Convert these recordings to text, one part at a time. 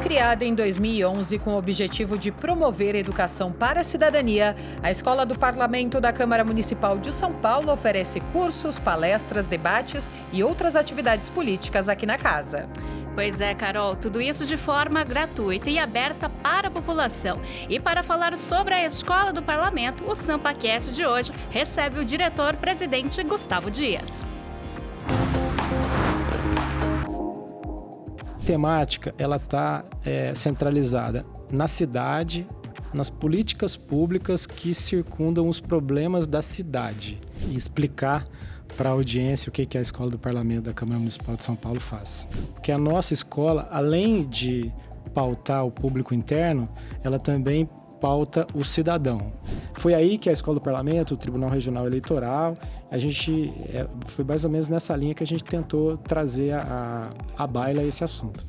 Criada em 2011 com o objetivo de promover educação para a cidadania, a Escola do Parlamento da Câmara Municipal de São Paulo oferece cursos, palestras, debates e outras atividades políticas aqui na casa. Pois é, Carol, tudo isso de forma gratuita e aberta para a população. E para falar sobre a Escola do Parlamento, o SampaCast de hoje recebe o diretor-presidente Gustavo Dias. A temática ela está centralizada na cidade, nas políticas públicas que circundam os problemas da cidade e explicar para a audiência o que a Escola do Parlamento da Câmara Municipal de São Paulo faz. Porque a nossa escola, além de pautar o público interno, ela também pauta o cidadão. Foi aí que a Escola do Parlamento, o Tribunal Regional Eleitoral, foi mais ou menos nessa linha que a gente tentou trazer à baila esse assunto.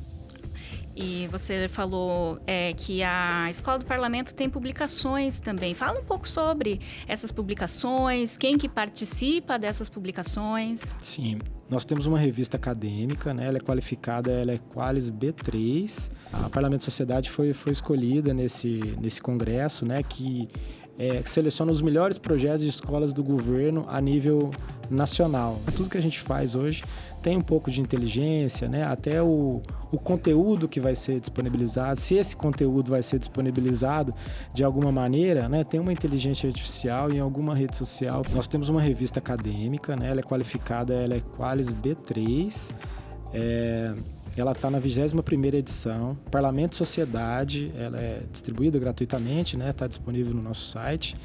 E você falou que a Escola do Parlamento tem publicações também. Fala um pouco sobre essas publicações, quem que participa dessas publicações. Sim, nós temos uma revista acadêmica, né? Ela é qualificada, ela é Qualis B3. A Parlamento Sociedade foi escolhida nesse congresso, né? Que seleciona os melhores projetos de escolas do governo a nível nacional. Tudo que a gente faz hoje tem um pouco de inteligência, né? Até o conteúdo que vai ser disponibilizado, se esse conteúdo vai ser disponibilizado de alguma maneira, né? Tem uma inteligência artificial em alguma rede social. Nós temos uma revista acadêmica, né? Ela é qualificada, ela é Qualis B3. Ela está na 21ª edição. Parlamento Sociedade, ela é distribuída gratuitamente, né? Está disponível no nosso site.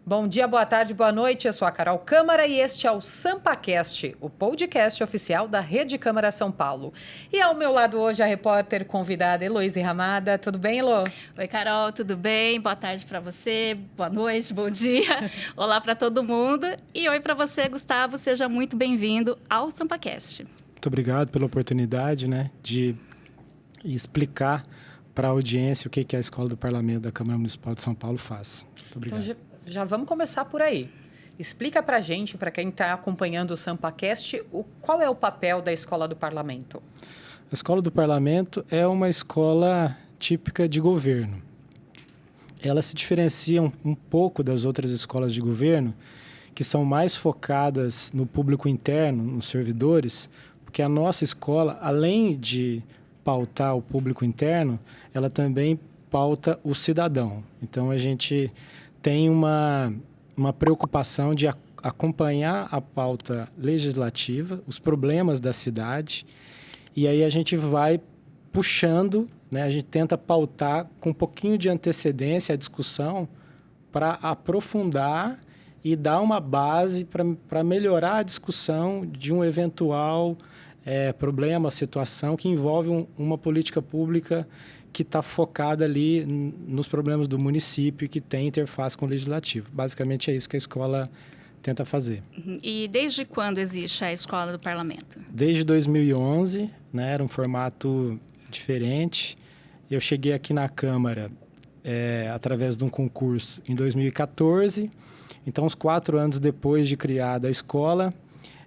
Bom dia, boa tarde, boa noite. Eu sou a Carol Câmara e este é o SampaCast, o podcast oficial da Rede Câmara São Paulo. E ao meu lado hoje a repórter convidada Heloíse Ramada. Tudo bem, Elo? Oi, Carol, tudo bem? Boa tarde para você, boa noite, bom dia. Olá para todo mundo. E oi para você, Gustavo. Seja muito bem-vindo ao SampaCast. Muito obrigado pela oportunidade, né, de explicar para a audiência o que a Escola do Parlamento da Câmara Municipal de São Paulo faz. Muito obrigado. Então, já vamos começar por aí. Explica para a gente, para quem está acompanhando o SampaCast, qual é o papel da Escola do Parlamento? A Escola do Parlamento é uma escola típica de governo. Ela se diferencia um pouco das outras escolas de governo, que são mais focadas no público interno, nos servidores, porque a nossa escola, além de pautar o público interno, ela também pauta o cidadão. Então, a gente tem uma preocupação de acompanhar a pauta legislativa, os problemas da cidade, e aí a gente vai puxando, né? A gente tenta pautar com um pouquinho de antecedência a discussão para aprofundar e dar uma base para melhorar a discussão de um eventual problema, situação que envolve uma política pública que está focada ali nos problemas do município, que tem interface com o legislativo. Basicamente é isso que a escola tenta fazer. E desde quando existe a Escola do Parlamento? Desde 2011, né, era um formato diferente. Eu cheguei aqui na Câmara através de um concurso em 2014. Então, uns 4 anos depois de criada a escola,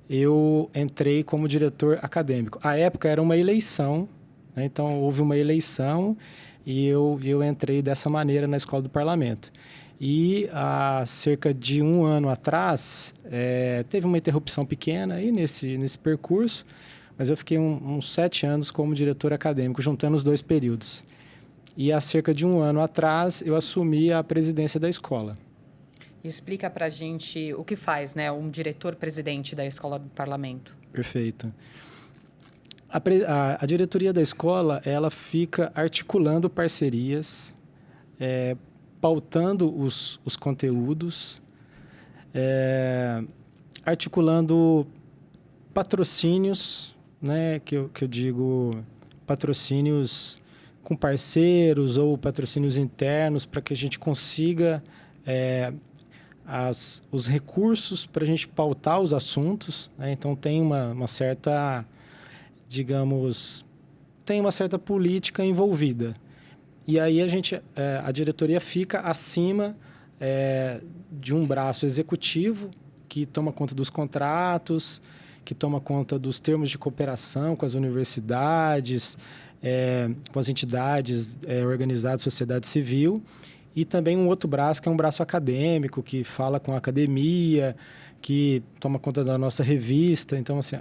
eu entrei como diretor acadêmico. À época era uma eleição, né? Então houve uma eleição e eu entrei dessa maneira na Escola do Parlamento. E há cerca de 1 ano atrás, teve uma interrupção pequena aí nesse percurso, mas eu fiquei uns 7 anos como diretor acadêmico, juntando os 2 períodos. E há cerca de 1 ano atrás, eu assumi a presidência da escola. Explica para a gente o que faz, né, um diretor-presidente da Escola do Parlamento. Perfeito. A diretoria da escola, ela fica articulando parcerias, pautando os conteúdos, articulando patrocínios, né, que eu digo patrocínios com parceiros ou patrocínios internos para que a gente consiga os recursos para a gente pautar os assuntos, né? Então tem uma certa, digamos, tem uma certa política envolvida. E aí a diretoria fica acima de um braço executivo que toma conta dos contratos, que toma conta dos termos de cooperação com as universidades, com as entidades organizadas, sociedade civil, e também um outro braço, que é um braço acadêmico, que fala com a academia, que toma conta da nossa revista. Então, assim,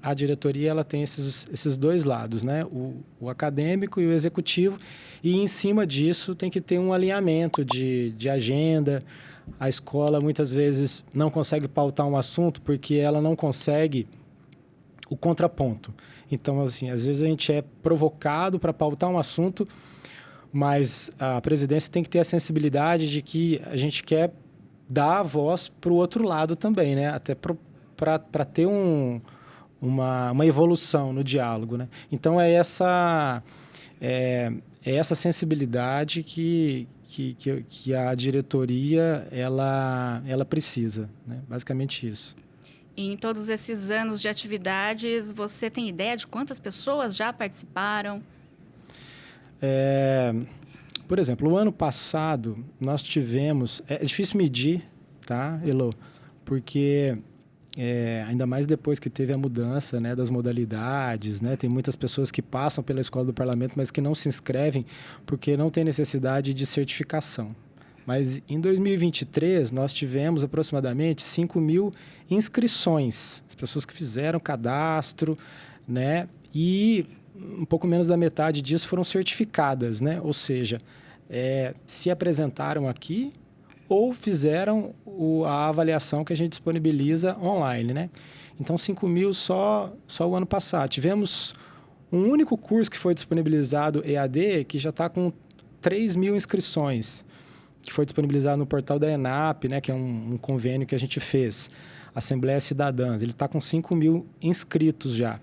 a diretoria ela tem esses dois lados, né? O acadêmico e o executivo, e em cima disso tem que ter um alinhamento de agenda. A escola muitas vezes não consegue pautar um assunto porque ela não consegue o contraponto. Então, assim, às vezes a gente é provocado para pautar um assunto, mas a presidência tem que ter a sensibilidade de que a gente quer dar a voz para o outro lado também, né? Até para ter uma evolução no diálogo, né? Então, é essa sensibilidade que a diretoria ela precisa, né? Basicamente isso. Em todos esses anos de atividades, você tem ideia de quantas pessoas já participaram? Por exemplo, o ano passado nós tivemos... É difícil medir, tá, Elo? Porque ainda mais depois que teve a mudança, né, das modalidades, né? Tem muitas pessoas que passam pela Escola do Parlamento, mas que não se inscrevem porque não tem necessidade de certificação. Mas em 2023, nós tivemos aproximadamente 5.000 inscrições. As pessoas que fizeram cadastro, né? E um pouco menos da metade disso foram certificadas, né? Ou seja, se apresentaram aqui ou fizeram a avaliação que a gente disponibiliza online, né? Então, 5.000 só o ano passado. Tivemos um único curso que foi disponibilizado EAD, que já está com 3.000 inscrições, que foi disponibilizado no portal da ENAP, né? Que é um convênio que a gente fez, Assembleia Cidadã. Ele está com 5.000 inscritos já.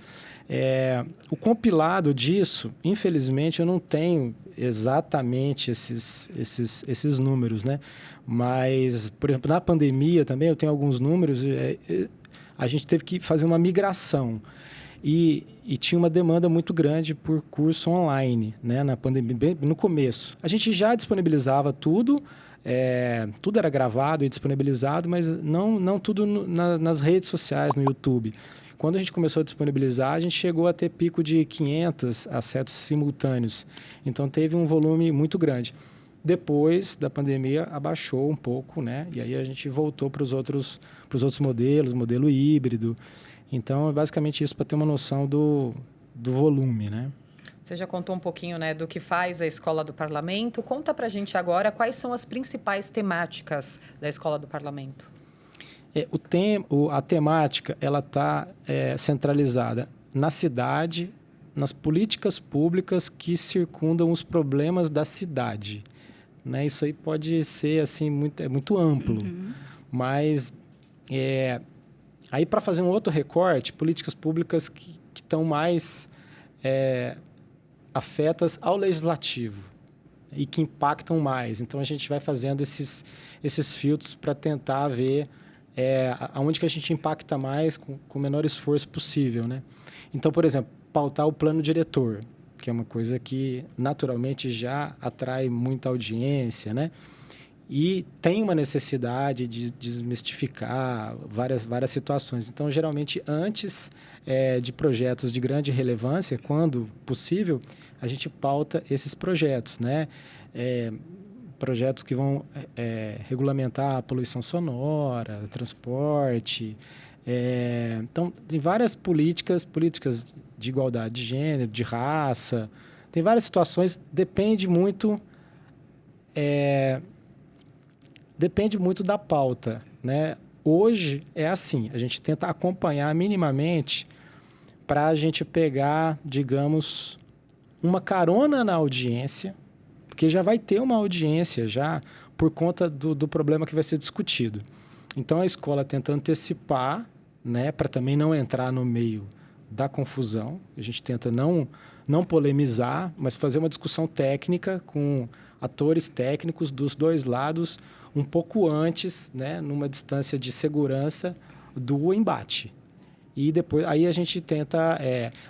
O compilado disso, infelizmente, eu não tenho exatamente esses números, né? Mas, por exemplo, na pandemia também eu tenho alguns números. A gente teve que fazer uma migração e tinha uma demanda muito grande por curso online, né? Na pandemia, bem no começo. A gente já disponibilizava tudo, tudo era gravado e disponibilizado, mas não tudo nas redes sociais, no YouTube. Quando a gente começou a disponibilizar, a gente chegou a ter pico de 500 acessos simultâneos. Então, teve um volume muito grande. Depois da pandemia, abaixou um pouco, né? E aí a gente voltou para os outros modelos, modelo híbrido. Então, é basicamente isso para ter uma noção do volume, né? Você já contou um pouquinho, né, do que faz a Escola do Parlamento. Conta para a gente agora quais são as principais temáticas da Escola do Parlamento. A temática ela está centralizada na cidade, nas políticas públicas que circundam os problemas da cidade, né? Isso aí pode ser assim muito amplo, mas aí para fazer um outro recorte, políticas públicas que estão mais afetas ao legislativo e que impactam mais. Então a gente vai fazendo esses filtros para tentar ver aonde que a gente impacta mais com o menor esforço possível, né? Então, por exemplo, pautar o plano diretor, que é uma coisa que naturalmente já atrai muita audiência, né? E tem uma necessidade de desmistificar várias situações. Então, geralmente, antes de projetos de grande relevância, quando possível, a gente pauta esses projetos, né? Projetos que vão regulamentar a poluição sonora, transporte. Então, tem várias políticas de igualdade de gênero, de raça. Tem várias situações. Depende muito da pauta, né? Hoje é assim, a gente tenta acompanhar minimamente para a gente pegar, digamos, uma carona na audiência, porque já vai ter uma audiência já por conta do problema que vai ser discutido. Então, a escola tenta antecipar, né, para também não entrar no meio da confusão. A gente tenta não polemizar, mas fazer uma discussão técnica com atores técnicos dos dois lados um pouco antes, né, numa distância de segurança do embate. E depois aí a gente tenta...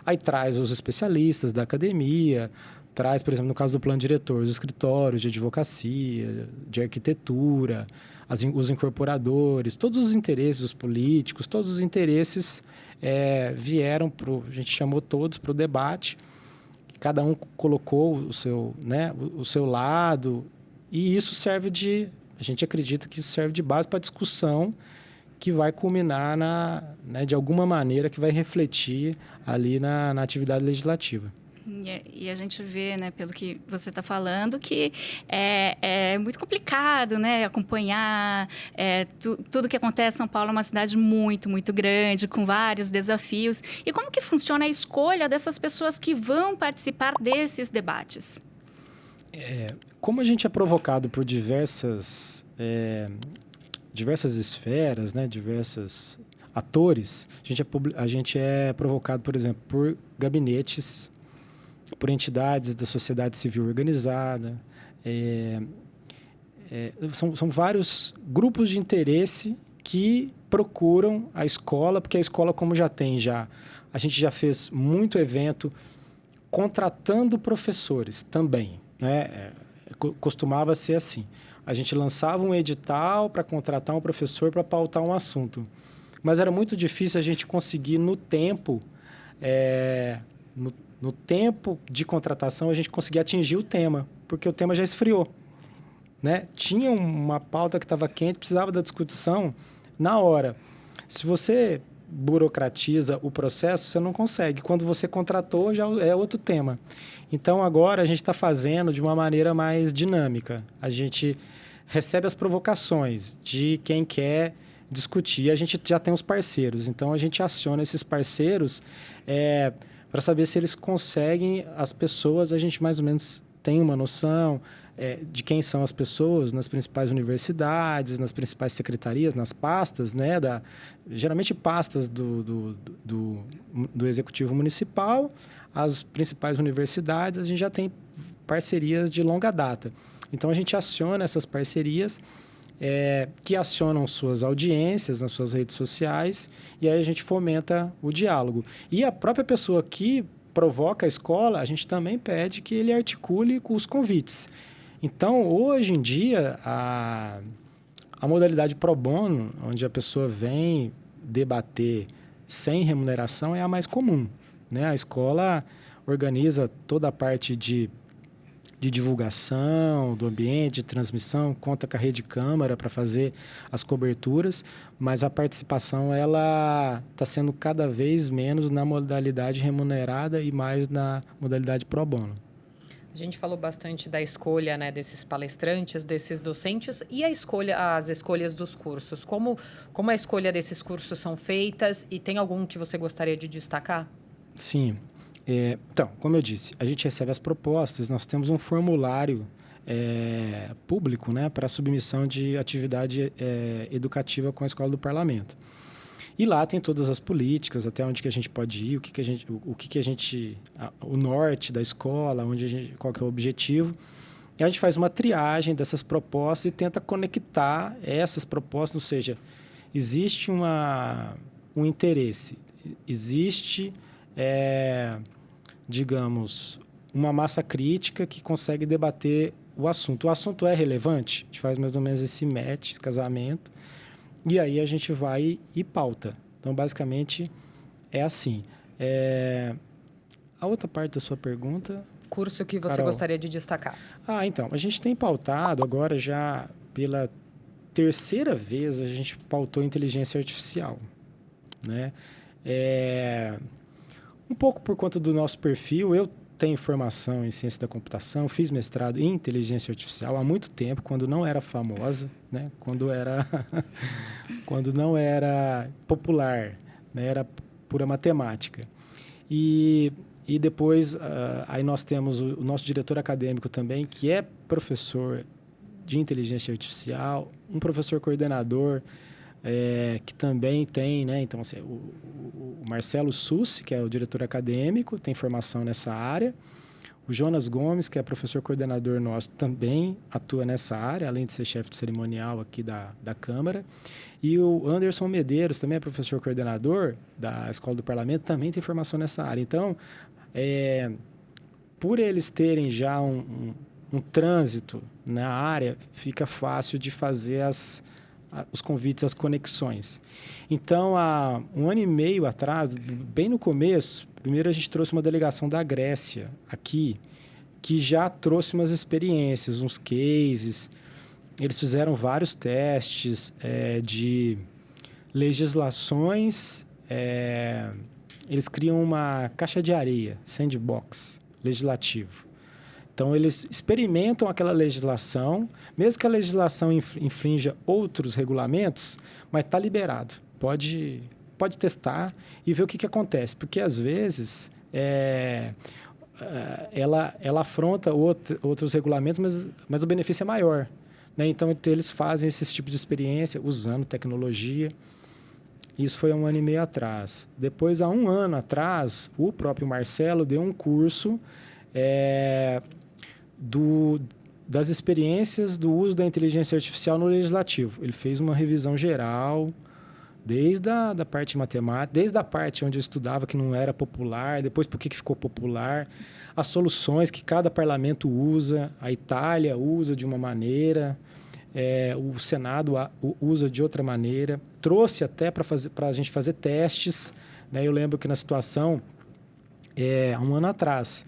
aí traz os especialistas da academia, traz, por exemplo, no caso do plano diretor, os escritórios de advocacia, de arquitetura, os incorporadores, todos os interesses, os políticos, todos os interesses vieram a gente chamou todos para o debate, cada um colocou o seu, né, o seu lado, e isso a gente acredita que isso serve de base para a discussão que vai culminar né, de alguma maneira, que vai refletir ali na atividade legislativa. E a gente vê, né, pelo que você está falando, que é muito complicado, né, acompanhar tudo que acontece em São Paulo. É uma cidade muito, muito grande, com vários desafios. E como que funciona a escolha dessas pessoas que vão participar desses debates? Como a gente é provocado por diversas esferas, né, diversos atores, a gente é provocado, por exemplo, por gabinetes, por entidades da sociedade civil organizada. São vários grupos de interesse que procuram a escola, porque a escola, como a gente já fez muito evento contratando professores também, né? Costumava ser assim. A gente lançava um edital para contratar um professor para pautar um assunto. Mas era muito difícil a gente conseguir no tempo de contratação, a gente conseguia atingir o tema, porque o tema já esfriou, né? Tinha uma pauta que estava quente, precisava da discussão na hora. Se você burocratiza o processo, você não consegue. Quando você contratou, já é outro tema. Então, agora, a gente está fazendo de uma maneira mais dinâmica. A gente recebe as provocações de quem quer discutir. A gente já tem os parceiros. Então, a gente aciona esses parceiros para saber se eles conseguem as pessoas. A gente mais ou menos tem uma noção de quem são as pessoas nas principais universidades, nas principais secretarias, nas pastas, né, geralmente pastas do Executivo Municipal, as principais universidades. A gente já tem parcerias de longa data. Então, a gente aciona essas parcerias que acionam suas audiências nas suas redes sociais, e aí a gente fomenta o diálogo. E a própria pessoa que provoca a escola, a gente também pede que ele articule com os convites. Então, hoje em dia, a modalidade pro bono, onde a pessoa vem debater sem remuneração, é a mais comum, né? A escola organiza toda a parte de divulgação do ambiente, de transmissão, conta com a rede câmara para fazer as coberturas, mas a participação ela está sendo cada vez menos na modalidade remunerada e mais na modalidade pro bono. A gente falou bastante da escolha, né, desses palestrantes, desses docentes e as escolhas dos cursos. Como a escolha desses cursos são feitas, e tem algum que você gostaria de destacar? Sim. Então, como eu disse, a gente recebe as propostas, nós temos um formulário público, né, para submissão de atividade educativa com a Escola do Parlamento. E lá tem todas as políticas, até onde que a gente pode ir, o norte da escola, qual que é o objetivo. E a gente faz uma triagem dessas propostas e tenta conectar essas propostas, ou seja, existe um interesse, existe, digamos, uma massa crítica que consegue debater o assunto. O assunto é relevante, a gente faz mais ou menos esse match, esse casamento, e aí a gente vai e pauta. Então, basicamente, é assim. A outra parte da sua pergunta... Curso que você Carol, gostaria de destacar? Então, a gente tem pautado agora já pela terceira vez, a gente pautou inteligência artificial, né? Um pouco por conta do nosso perfil. Eu tenho formação em ciência da computação, fiz mestrado em inteligência artificial há muito tempo, quando não era famosa, né? Quando não era popular, né? Era pura matemática. E depois, aí nós temos o nosso diretor acadêmico também, que é professor de inteligência artificial, um professor coordenador, que também tem, né? Então, assim, o Marcelo Sussi, que é o diretor acadêmico, tem formação nessa área. O Jonas Gomes, que é professor coordenador nosso, também atua nessa área, além de ser chefe de cerimonial aqui da Câmara. E o Anderson Medeiros, também é professor coordenador da Escola do Parlamento, também tem formação nessa área. Então, por eles terem já um trânsito na área, fica fácil de fazer os convites, as conexões. Então, há 1 ano e meio atrás, bem no começo, primeiro a gente trouxe uma delegação da Grécia aqui, que já trouxe umas experiências, uns cases. Eles fizeram vários testes de legislações. Eles criam uma caixa de areia, sandbox, legislativo. Então, eles experimentam aquela legislação, mesmo que a legislação infrinja outros regulamentos, mas está liberado. Pode testar e ver o que acontece. Porque, às vezes, ela afronta outros regulamentos, mas o benefício é maior. Né? Então, eles fazem esse tipo de experiência usando tecnologia. Isso foi há 1 ano e meio atrás. Depois, há 1 ano atrás, o próprio Marcelo deu um curso das experiências do uso da inteligência artificial no legislativo. Ele fez uma revisão geral, desde a parte matemática, desde a parte onde eu estudava que não era popular, depois por que ficou popular, as soluções que cada parlamento usa, a Itália usa de uma maneira, o Senado usa de outra maneira. Trouxe até para a gente fazer testes. Né? Eu lembro que na situação, há 1 ano atrás,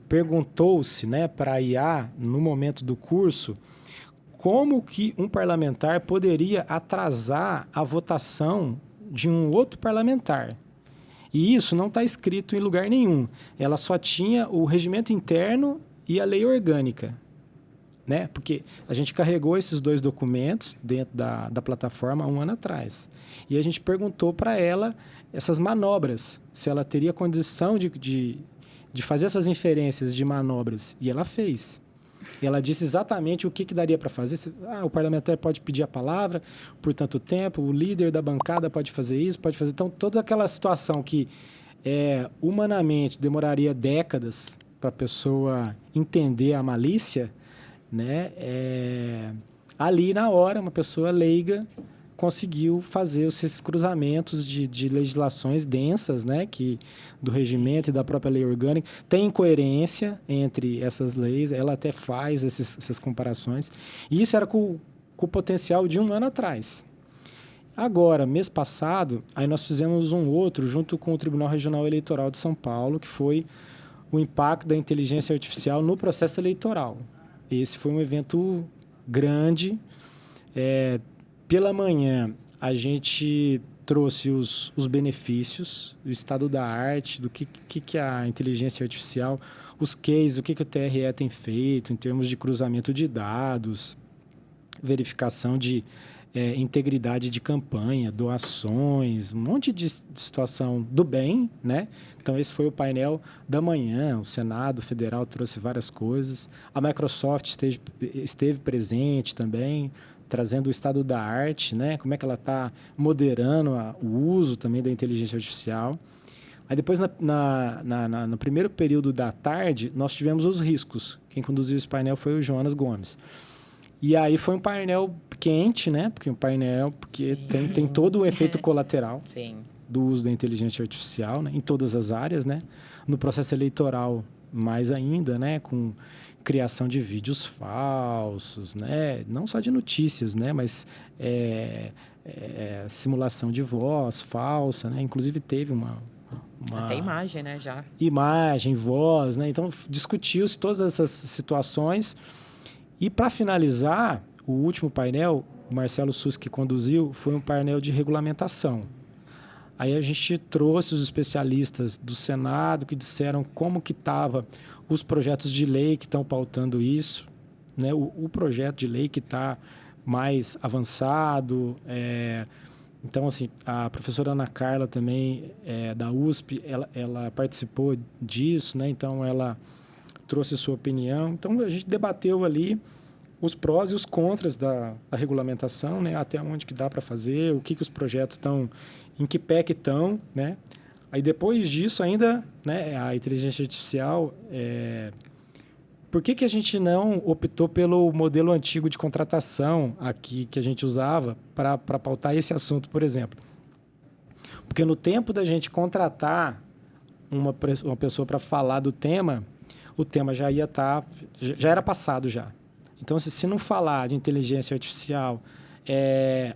perguntou-se, né, para a IA, no momento do curso, como que um parlamentar poderia atrasar a votação de um outro parlamentar. E isso não está escrito em lugar nenhum. Ela só tinha o regimento interno e a lei orgânica. Né? Porque a gente carregou esses 2 documentos dentro da plataforma há 1 ano atrás. E a gente perguntou para ela essas manobras, se ela teria condição de fazer essas inferências de manobras. E ela fez. E ela disse exatamente o que daria para fazer. O parlamentar pode pedir a palavra por tanto tempo, o líder da bancada pode fazer isso, pode fazer... Então, toda aquela situação que humanamente demoraria décadas para a pessoa entender a malícia, né? Ali, na hora, uma pessoa leiga conseguiu fazer esses cruzamentos de legislações densas, né, do regimento e da própria lei orgânica. Tem incoerência entre essas leis, ela até faz essas comparações. E isso era com o potencial de 1 ano atrás. Agora, mês passado, aí nós fizemos um outro junto com o Tribunal Regional Eleitoral de São Paulo, que foi o impacto da inteligência artificial no processo eleitoral. Esse foi um evento grande. Pela manhã, a gente trouxe os benefícios, o estado da arte, do que a inteligência artificial, os cases, o que o TRE tem feito em termos de cruzamento de dados, verificação de integridade de campanha, doações, um monte de situação do bem, né? Então, esse foi o painel da manhã. O Senado Federal trouxe várias coisas. A Microsoft esteve presente também, trazendo o estado da arte, né? Como é que ela está moderando o uso também da inteligência artificial. Aí depois, no primeiro período da tarde, nós tivemos os riscos. Quem conduziu esse painel foi o Jonas Gomes. E aí foi um painel quente, né? Porque tem todo o efeito colateral do uso da inteligência artificial, né? Em todas as áreas, né? No processo eleitoral, mais ainda, né? Com criação de vídeos falsos, né? Não só de notícias, né? Mas simulação de voz falsa, né? Inclusive teve uma até imagem, né? Já. Imagem, voz, né? Então, discutiu-se todas essas situações. E, para finalizar, o último painel, o Marcelo Sus que conduziu, foi um painel de regulamentação. Aí a gente trouxe os especialistas do Senado que disseram como que estavam os projetos de lei que estão pautando isso, né? O projeto de lei que está mais avançado. Então, assim, a professora Ana Carla também, da USP, ela participou disso, né? Então, ela trouxe sua opinião. Então, a gente debateu ali os prós e os contras da regulamentação, né? Até onde que dá para fazer, o que os projetos estão, em que pé que estão, né? Aí, depois disso, ainda, né, a inteligência artificial, por que a gente não optou pelo modelo antigo de contratação aqui que a gente usava para pautar esse assunto, por exemplo? Porque no tempo da gente contratar uma pessoa para falar do tema, o tema já era passado já. Então, se não falar de inteligência artificial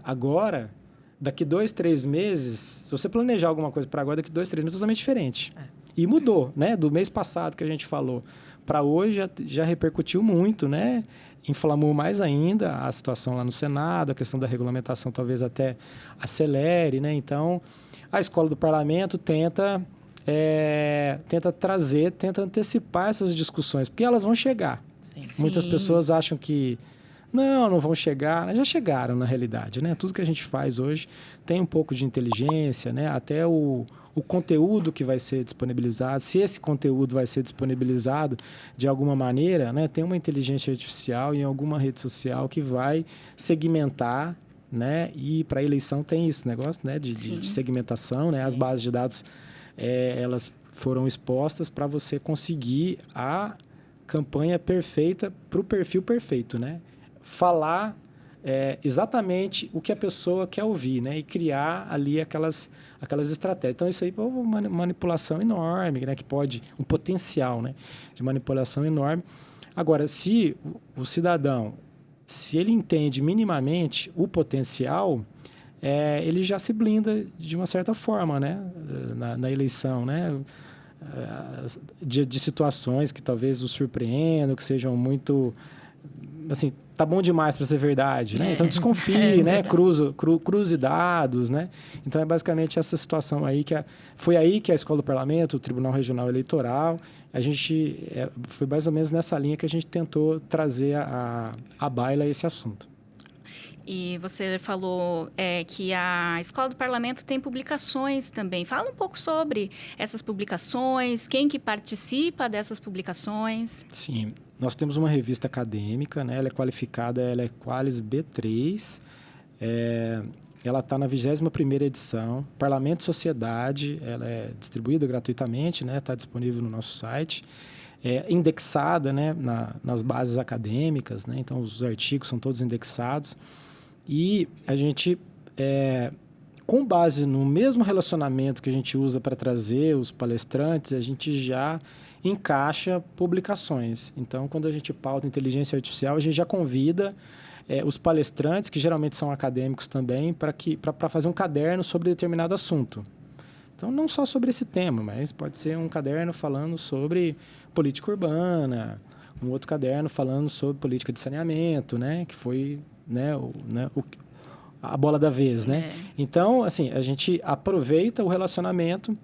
agora, daqui 2, 3 meses, se você planejar alguma coisa para agora, daqui 2, 3 meses é totalmente diferente. E mudou, né? Do mês passado que a gente falou para hoje já repercutiu muito, né? Inflamou mais ainda a situação lá no Senado, a questão da regulamentação talvez até acelere, né? Então, a Escola do Parlamento tenta trazer, tenta antecipar essas discussões, porque elas vão chegar. Sim. Muitas pessoas acham que não vão chegar, já chegaram na realidade, né? Tudo que a gente faz hoje tem um pouco de inteligência, né? Até o conteúdo que vai ser disponibilizado, se esse conteúdo vai ser disponibilizado de alguma maneira, né? Tem uma inteligência artificial em alguma rede social que vai segmentar, né? E para a eleição tem esse negócio, né? De segmentação, né? As bases de dados, elas foram expostas para você conseguir a campanha perfeita para o perfil perfeito, né? Falar exatamente o que a pessoa quer ouvir, né? E criar ali aquelas estratégias. Então, isso aí é uma manipulação enorme, né? Que pode, um potencial, né? De manipulação enorme. Agora, se o cidadão, se ele entende minimamente o potencial, ele já se blinda de uma certa forma, né? Na eleição, né? De situações que talvez o surpreendam, que sejam muito... assim, tá bom demais para ser verdade, né? Então desconfie, né? Cruze dados, né? Então é basicamente essa situação aí foi aí que a Escola do Parlamento, o Tribunal Regional Eleitoral, a gente foi mais ou menos nessa linha que a gente tentou trazer à baila esse assunto. E você falou que a Escola do Parlamento tem publicações também. Fala um pouco sobre essas publicações, quem que participa dessas publicações. Sim, nós temos uma revista acadêmica, né? Ela é qualificada, ela é Qualis B3, ela está na 21ª edição. Parlamento e Sociedade, ela é distribuída gratuitamente, né? Está disponível no nosso site. Indexada, né? Nas bases acadêmicas, né? Então os artigos são todos indexados. E a gente, com base no mesmo relacionamento que a gente usa para trazer os palestrantes, a gente já encaixa publicações. Então, quando a gente pauta inteligência artificial, a gente já convida os palestrantes, que geralmente são acadêmicos também, para fazer um caderno sobre determinado assunto. Então, não só sobre esse tema, mas pode ser um caderno falando sobre política urbana, um outro caderno falando sobre política de saneamento, né, que foi... a bola da vez, né? Então, assim, a gente aproveita o relacionamento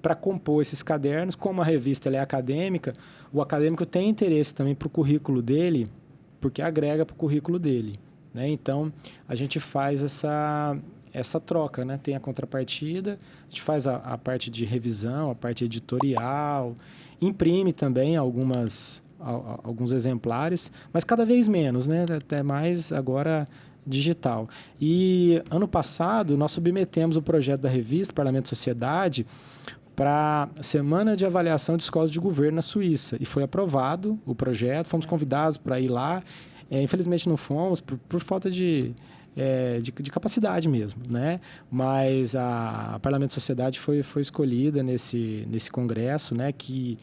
para compor esses cadernos. Como a revista ela é acadêmica, o acadêmico tem interesse também para o currículo dele, porque agrega para o currículo dele, né? Então, a gente faz essa troca, né? Tem a contrapartida, a gente faz a parte de revisão, a parte editorial, imprime também alguns exemplares, mas cada vez menos, né? Até mais agora digital. E ano passado nós submetemos o projeto da revista Parlamento e Sociedade para a Semana de Avaliação de Escolas de Governo na Suíça. E foi aprovado o projeto, fomos convidados para ir lá. Infelizmente não fomos por falta de capacidade mesmo, né? Mas a Parlamento e Sociedade foi escolhida nesse congresso, né? Que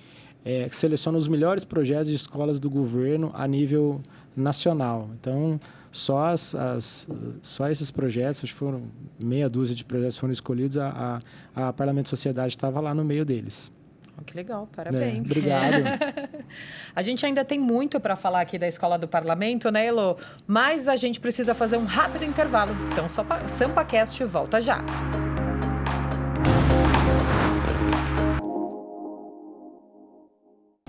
seleciona os melhores projetos de escolas do governo a nível nacional. Então, só esses projetos, acho que foram meia dúzia de projetos foram escolhidos, a Parlamento e Sociedade estava lá no meio deles. Que legal, parabéns. Obrigado. A gente ainda tem muito para falar aqui da Escola do Parlamento, né, Elô? Mas a gente precisa fazer um rápido intervalo. Então, SampaCast volta já.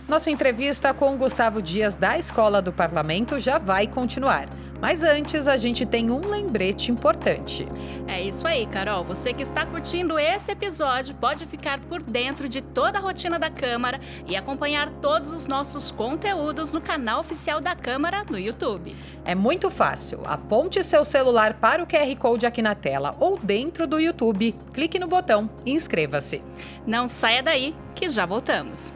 Nossa entrevista com Gustavo Dias, da Escola do Parlamento, já vai continuar. Mas antes, a gente tem um lembrete importante. É isso aí, Carol. Você que está curtindo esse episódio pode ficar por dentro de toda a rotina da Câmara e acompanhar todos os nossos conteúdos no canal oficial da Câmara no YouTube. É muito fácil. Aponte seu celular para o QR Code aqui na tela ou dentro do YouTube. Clique no botão e inscreva-se. Não saia daí, que já voltamos.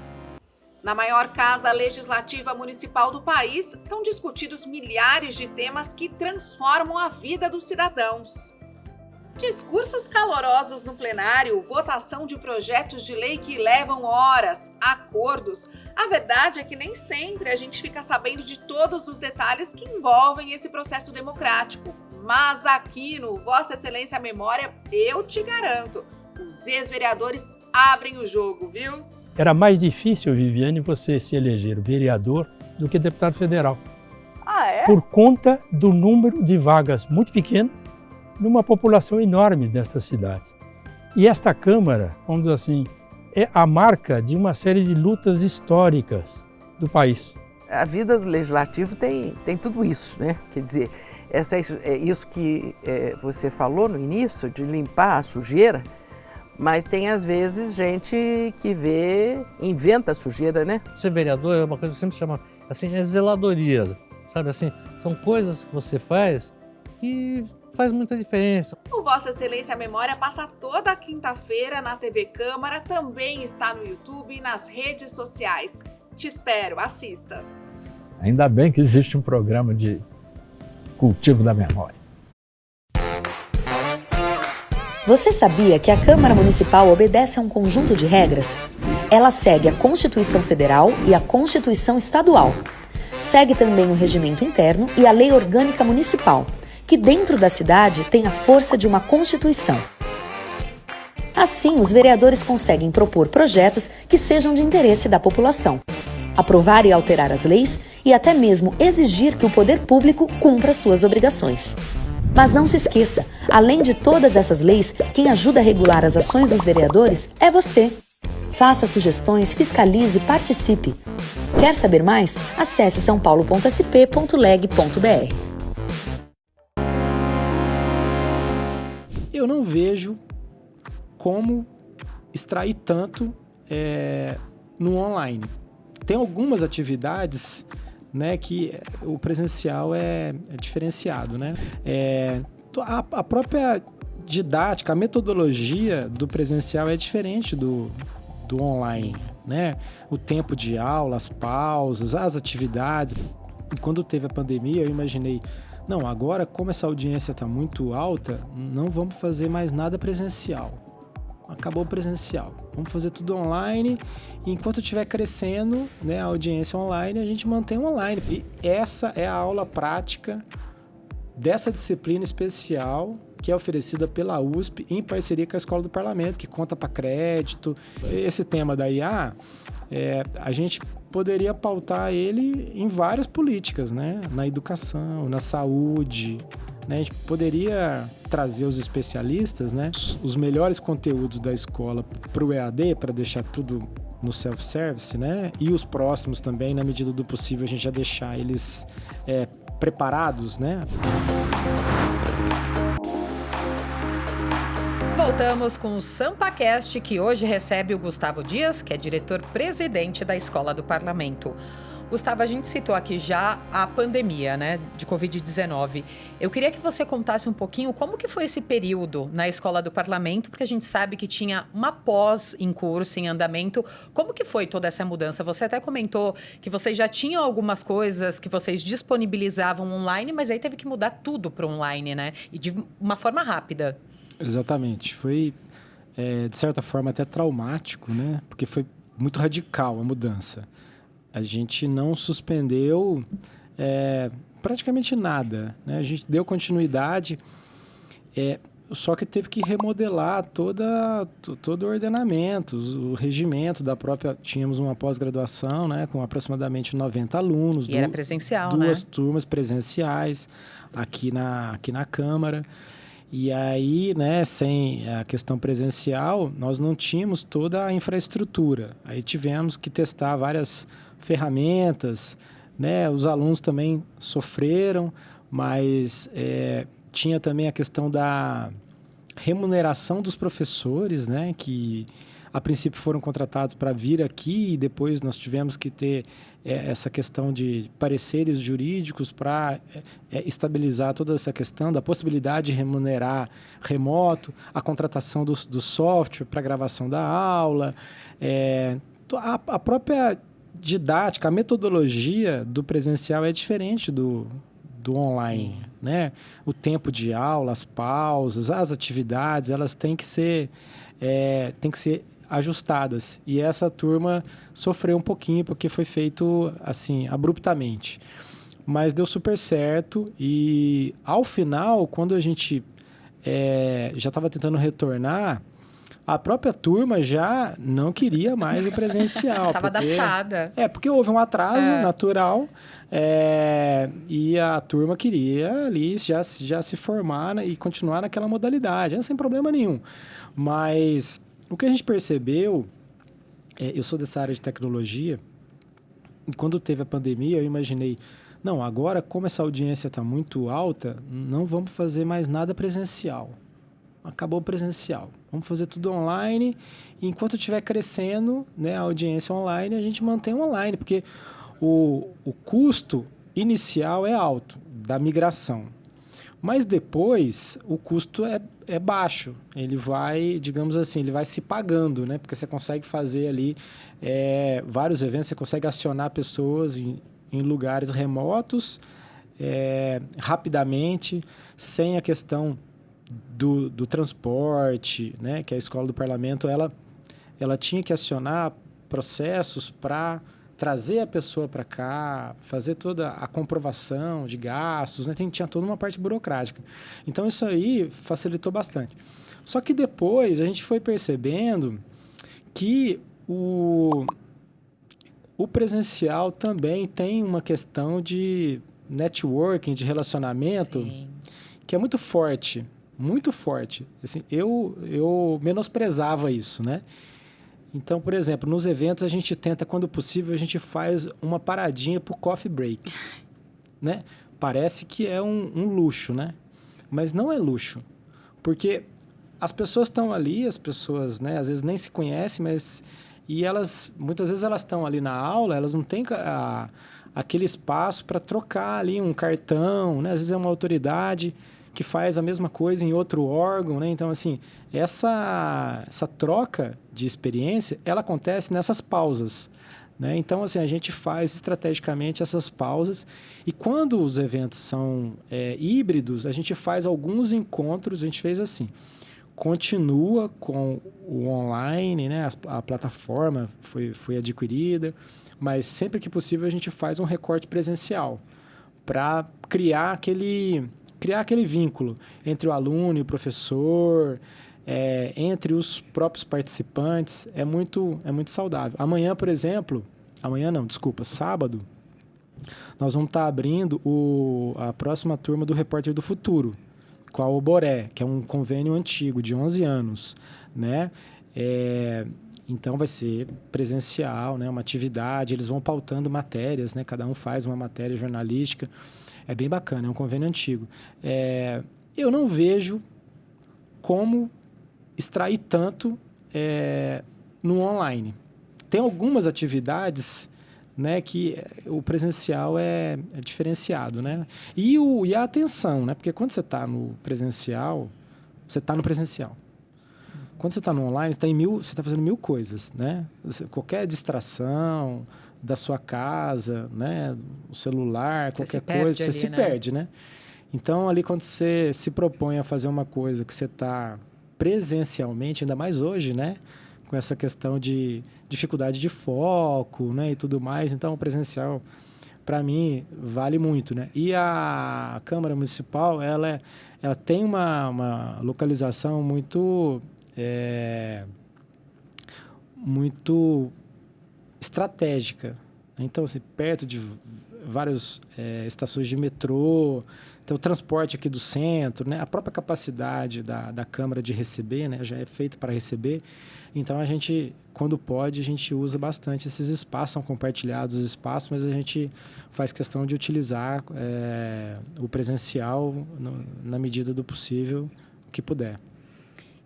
Na maior casa legislativa municipal do país, são discutidos milhares de temas que transformam a vida dos cidadãos. Discursos calorosos no plenário, votação de projetos de lei que levam horas, acordos. A verdade é que nem sempre a gente fica sabendo de todos os detalhes que envolvem esse processo democrático. Mas aqui no Vossa Excelência Memória, eu te garanto, os ex-vereadores abrem o jogo, viu? Era mais difícil, Viviane, você se eleger vereador do que deputado federal. Ah, é? Por conta do número de vagas muito pequeno numa população enorme destas cidades. E esta Câmara, vamos dizer assim, é a marca de uma série de lutas históricas do país. A vida do Legislativo tem tudo isso, né? Quer dizer, isso que você falou no início, de limpar a sujeira, mas tem às vezes gente que inventa a sujeira, né? Ser vereador é uma coisa que sempre chama, assim, é zeladoria, sabe assim? São coisas que você faz que faz muita diferença. O Vossa Excelência Memória passa toda quinta-feira na TV Câmara, também está no YouTube e nas redes sociais. Te espero, assista. Ainda bem que existe um programa de cultivo da memória. Você sabia que a Câmara Municipal obedece a um conjunto de regras? Ela segue a Constituição Federal e a Constituição Estadual. Segue também o Regimento Interno e a Lei Orgânica Municipal, que dentro da cidade tem a força de uma Constituição. Assim, os vereadores conseguem propor projetos que sejam de interesse da população, aprovar e alterar as leis e até mesmo exigir que o poder público cumpra suas obrigações. Mas não se esqueça, além de todas essas leis, quem ajuda a regular as ações dos vereadores é você. Faça sugestões, fiscalize, participe. Quer saber mais? Acesse saopaulo.sp.leg.br. Eu não vejo como extrair tanto no online. Tem algumas atividades, né, que o presencial é diferenciado, né? A própria didática, a metodologia do presencial é diferente do online, né? O tempo de aula, as pausas, as atividades. E quando teve a pandemia, eu imaginei, não, agora como essa audiência está muito alta, não vamos fazer mais nada presencial. Acabou o presencial. Vamos fazer tudo online. E enquanto estiver crescendo, né, a audiência online, a gente mantém online. E essa é a aula prática dessa disciplina especial que é oferecida pela USP em parceria com a Escola do Parlamento, que conta para crédito. Esse tema da IA, a gente poderia pautar ele em várias políticas, né? Na educação, na saúde, né? A gente poderia trazer os especialistas, né? Os melhores conteúdos da escola para o EAD, para deixar tudo no self-service, né? E os próximos também, na medida do possível, a gente já deixar eles preparados, né? Voltamos com o SampaCast, que hoje recebe o Gustavo Dias, que é diretor-presidente da Escola do Parlamento. Gustavo, a gente citou aqui já a pandemia, né, de Covid-19. Eu queria que você contasse um pouquinho como que foi esse período na Escola do Parlamento, porque a gente sabe que tinha uma pós em curso, em andamento. Como que foi toda essa mudança? Você até comentou que vocês já tinham algumas coisas que vocês disponibilizavam online, mas aí teve que mudar tudo para online, né? E de uma forma rápida. Exatamente. Foi, de certa forma, até traumático, né? Porque foi muito radical a mudança. A gente não suspendeu praticamente nada, né? A gente deu continuidade, só que teve que remodelar todo o ordenamento, o regimento da própria... Tínhamos uma pós-graduação, né, com aproximadamente 90 alunos. E era presencial, duas né? turmas presenciais aqui na Câmara. E aí, né, sem a questão presencial, nós não tínhamos toda a infraestrutura. Aí tivemos que testar várias ferramentas, né? Os alunos também sofreram, mas tinha também a questão da remuneração dos professores, né? Que a princípio foram contratados para vir aqui e depois nós tivemos que ter essa questão de pareceres jurídicos para estabilizar toda essa questão da possibilidade de remunerar remoto, a contratação do software para gravação da aula, a própria didática, a metodologia do presencial é diferente do online, né? O tempo de aula, as pausas, as atividades, elas têm que ser ajustadas. E essa turma sofreu um pouquinho porque foi feito assim abruptamente. mas deu super certo. E ao final, quando a gente já estava tentando retornar, a própria turma já não queria mais o presencial. Estava adaptada. Porque houve um atraso natural e a turma queria ali já se formar e continuar naquela modalidade, sem problema nenhum. Mas o que a gente percebeu, eu sou dessa área de tecnologia, e quando teve a pandemia eu imaginei, não, agora como essa audiência está muito alta, não vamos fazer mais nada presencial. Acabou o presencial. Vamos fazer tudo online. E enquanto estiver crescendo, né, a audiência online, a gente mantém online, porque o custo inicial é alto da migração. Mas depois o custo é baixo. Ele vai, digamos assim, ele vai se pagando, né? Porque você consegue fazer ali vários eventos, você consegue acionar pessoas em lugares remotos rapidamente, sem a questão do transporte, né? Que a Escola do Parlamento ela tinha que acionar processos para trazer a pessoa para cá, fazer toda a comprovação de gastos, né? Tinha toda uma parte burocrática. Então, isso aí facilitou bastante. Só que depois a gente foi percebendo que o presencial também tem uma questão de networking, de relacionamento, Sim. que é muito forte. Muito forte. Assim, eu menosprezava isso, né? Então, por exemplo, nos eventos a gente tenta, quando possível, a gente faz uma paradinha para o coffee break, né? Parece que é um luxo, né? Mas não é luxo, porque as pessoas estão ali, as pessoas, né, às vezes nem se conhecem, e elas, muitas vezes elas estão ali na aula, elas não têm aquele espaço para trocar ali um cartão, né? Às vezes é uma autoridade que faz a mesma coisa em outro órgão, né? Então, assim, essa troca de experiência, ela acontece nessas pausas, né? Então, assim, a gente faz estrategicamente essas pausas e quando os eventos são híbridos, a gente faz alguns encontros, a gente fez assim, continua com o online, né? A plataforma foi adquirida, mas sempre que possível a gente faz um recorte presencial para criar aquele vínculo entre o aluno e o professor, entre os próprios participantes, é muito saudável. Amanhã, por exemplo, sábado, nós vamos estar abrindo a próxima turma do Repórter do Futuro, com a Oboré, que é um convênio antigo, de 11 anos, né? Então, vai ser presencial, né? Uma atividade, eles vão pautando matérias, né? Cada um faz uma matéria jornalística. É bem bacana, é um convênio antigo. Eu não vejo como extrair tanto no online. Tem algumas atividades, né, que o presencial é diferenciado, né? E a atenção, né? Porque quando você está no presencial, você está no presencial. Quando você está no online, você está fazendo mil coisas, né? Qualquer distração da sua casa, né, o celular, qualquer coisa, você se perde, né? Então, ali quando você se propõe a fazer uma coisa que você está presencialmente, ainda mais hoje, né, com essa questão de dificuldade de foco, né, e tudo mais, então o presencial, para mim, vale muito, né? E a Câmara Municipal, ela tem uma localização muito estratégica. Então, assim, perto de várias estações de metrô, então o transporte aqui do centro, né? A própria capacidade da Câmara de receber, né? Já é feita para receber. Então, a gente, quando pode, a gente usa bastante esses espaços, são compartilhados os espaços, mas a gente faz questão de utilizar o presencial na medida do possível, o que puder.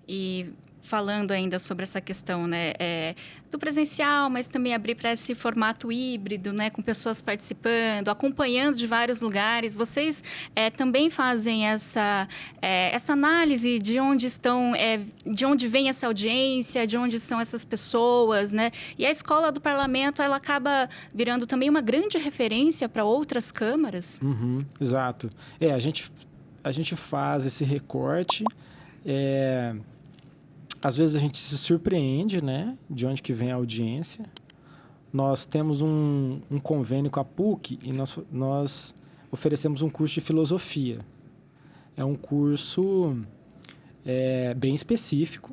E falando ainda sobre essa questão, né, do presencial, mas também abrir para esse formato híbrido, né, com pessoas participando, acompanhando de vários lugares. Vocês também fazem essa análise de onde estão, de onde vem essa audiência, de onde são essas pessoas, né? E a Escola do Parlamento, ela acaba virando também uma grande referência para outras câmaras. Uhum, exato. A gente faz esse recorte. Às vezes a gente se surpreende, né, de onde que vem a audiência. Nós temos um convênio com a PUC e nós oferecemos um curso de filosofia. É um curso bem específico.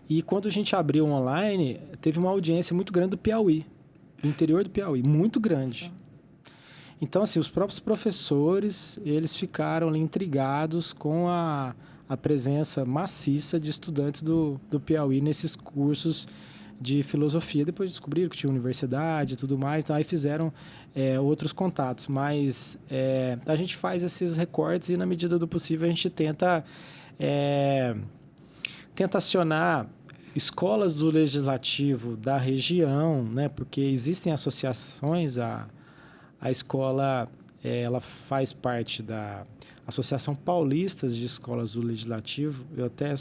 E quando a gente abriu online, teve uma audiência muito grande do Piauí, do interior do Piauí, muito grande. Então, assim, os próprios professores, eles ficaram ali intrigados com a presença maciça de estudantes do Piauí nesses cursos de filosofia. Depois descobriram que tinha universidade e tudo mais, então aí fizeram outros contatos. Mas a gente faz esses recortes e, na medida do possível, a gente tenta acionar escolas do legislativo da região, né? Porque existem associações, a escola ela faz parte da Associação Paulista de Escolas do Legislativo. Eu até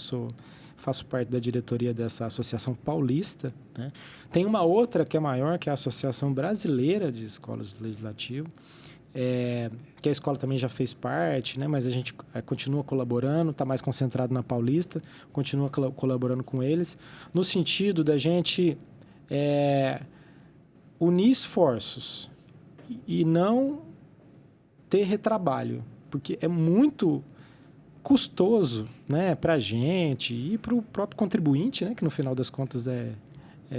faço parte da diretoria dessa Associação Paulista, né? Tem uma outra que é maior, que é a Associação Brasileira de Escolas do Legislativo, que a escola também já fez parte, né? Mas a gente continua colaborando, está mais concentrado na Paulista, continua colaborando com eles, no sentido da gente unir esforços e não ter retrabalho, porque é muito custoso, né, para a gente e para o próprio contribuinte, né, que no final das contas é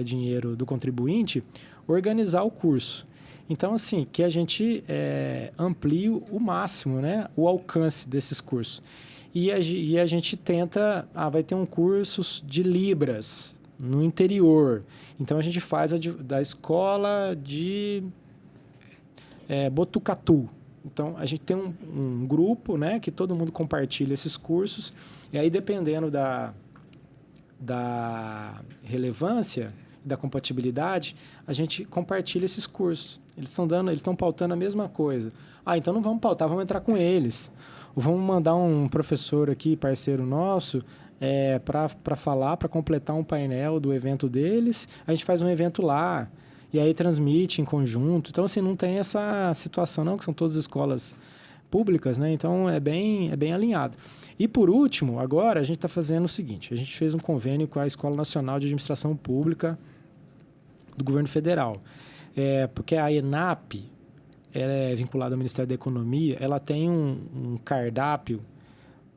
dinheiro do contribuinte, organizar o curso. Então, assim, que a gente amplie o máximo, né, o alcance desses cursos. E a gente tenta, vai ter um curso de Libras no interior. Então, a gente faz da escola de Botucatu. Então, a gente tem um grupo, né, que todo mundo compartilha esses cursos, e aí, dependendo da relevância e da compatibilidade, a gente compartilha esses cursos. Eles estão pautando a mesma coisa. Então não vamos pautar, vamos entrar com eles. Ou vamos mandar um professor aqui, parceiro nosso, para falar, para completar um painel do evento deles. A gente faz um evento lá, e aí transmite em conjunto. Então, assim, não tem essa situação não, que são todas escolas públicas, né? Então, é bem alinhado. E, por último, agora, a gente está fazendo o seguinte. A gente fez um convênio com a Escola Nacional de Administração Pública do Governo Federal. Porque a ENAP, ela é vinculada ao Ministério da Economia, ela tem um cardápio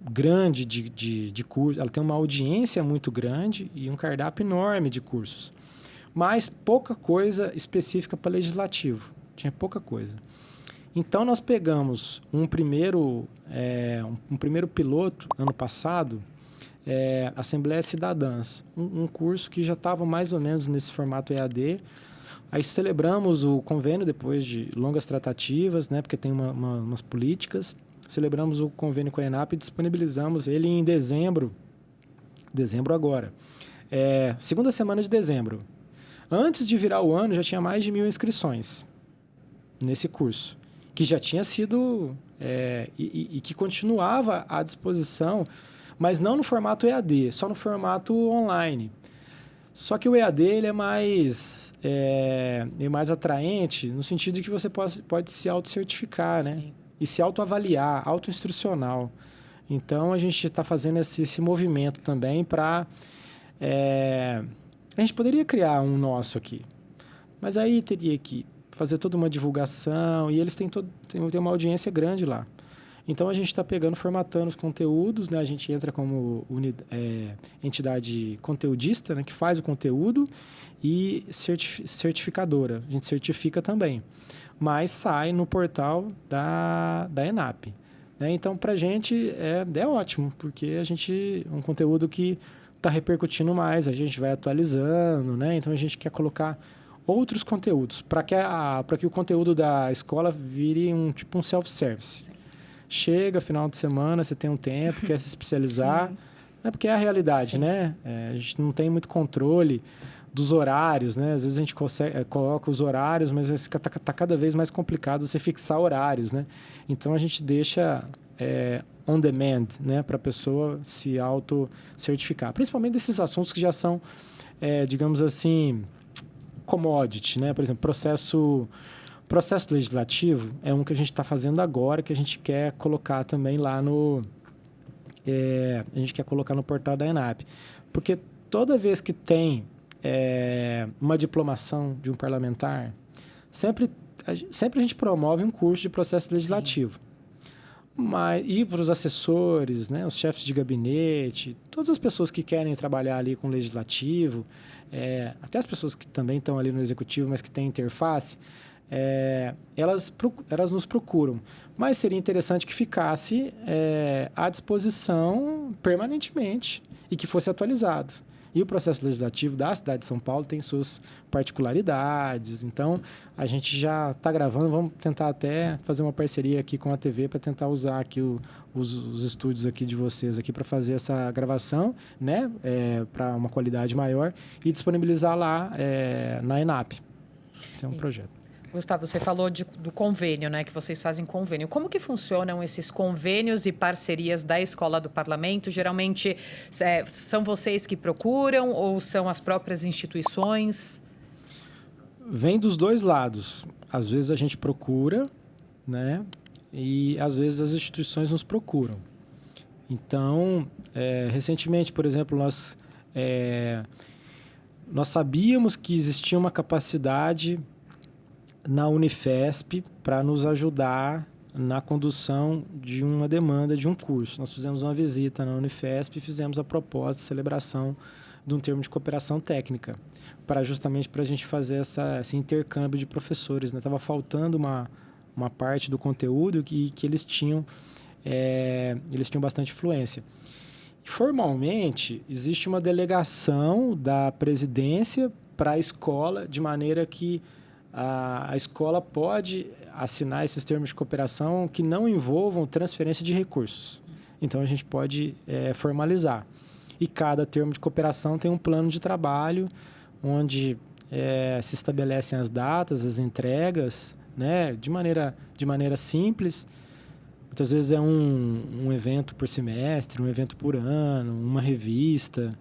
grande de cursos, ela tem uma audiência muito grande e um cardápio enorme de cursos. Mas pouca coisa específica para legislativo. Tinha pouca coisa. Então, nós pegamos um primeiro piloto, ano passado, Assembleias Cidadãs, um curso que já estava mais ou menos nesse formato EAD. Aí celebramos o convênio depois de longas tratativas, né, porque tem umas políticas. Celebramos o convênio com a ENAP e disponibilizamos ele em dezembro agora. Segunda semana de dezembro. Antes de virar o ano, já tinha mais de 1.000 inscrições nesse curso, que já tinha sido e que continuava à disposição, mas não no formato EAD, só no formato online. Só que o EAD ele é mais atraente no sentido de que você pode se autocertificar, né? E se autoavaliar, autoinstrucional. Então, a gente está fazendo esse movimento também para... a gente poderia criar um nosso aqui, mas aí teria que fazer toda uma divulgação, e eles têm uma audiência grande lá. Então, a gente está formatando os conteúdos, né? A gente entra como entidade conteudista, né? Que faz o conteúdo, e certificadora. A gente certifica também, mas sai no portal da ENAP. Né? Então, para a gente é ótimo, porque um conteúdo que está repercutindo mais, a gente vai atualizando, né? Então, a gente quer colocar outros conteúdos, para que o conteúdo da escola vire um self-service. Sim. Chega, final de semana, você tem um tempo, quer se especializar, né? Porque é a realidade, sim, né? A gente não tem muito controle dos horários, né? Às vezes a gente coloca os horários, mas está cada vez mais complicado você fixar horários, né? Então, a gente deixa on demand, né? Para a pessoa se auto-certificar. Principalmente desses assuntos que já são, digamos assim, commodity, né? Por exemplo, processo legislativo é um que a gente está fazendo agora, que a gente quer colocar também lá a gente quer colocar no portal da ENAP. Porque toda vez que tem uma diplomação de um parlamentar, sempre sempre a gente promove um curso de processo legislativo. E para os assessores, né, os chefes de gabinete, todas as pessoas que querem trabalhar ali com o legislativo, até as pessoas que também estão ali no executivo, mas que têm interface, elas nos procuram. Mas seria interessante que ficasse à disposição permanentemente e que fosse atualizado. E o processo legislativo da cidade de São Paulo tem suas particularidades. Então, a gente já está gravando. Vamos tentar até fazer uma parceria aqui com a TV para tentar usar aqui os estúdios aqui de vocês aqui para fazer essa gravação, né? Para uma qualidade maior e disponibilizar lá na ENAP. Esse é um projeto. Gustavo, você falou do convênio, né? Que vocês fazem convênio. Como que funcionam esses convênios e parcerias da Escola do Parlamento? Geralmente são vocês que procuram ou são as próprias instituições? Vem dos dois lados. Às vezes a gente procura, né? E às vezes as instituições nos procuram. Então, recentemente, por exemplo, nós sabíamos que existia uma capacidade na Unifesp para nos ajudar na condução de uma demanda de um curso. Nós fizemos uma visita na Unifesp e fizemos a proposta de celebração de um termo de cooperação técnica, justamente para a gente fazer esse intercâmbio de professores. Estava faltando uma parte do conteúdo que eles tinham bastante fluência. Formalmente, existe uma delegação da presidência para a escola, de maneira que a escola pode assinar esses termos de cooperação que não envolvam transferência de recursos. Então, a gente pode formalizar. E cada termo de cooperação tem um plano de trabalho onde se estabelecem as datas, as entregas, né, de maneira simples. Muitas vezes é um evento por semestre, um evento por ano, uma revista,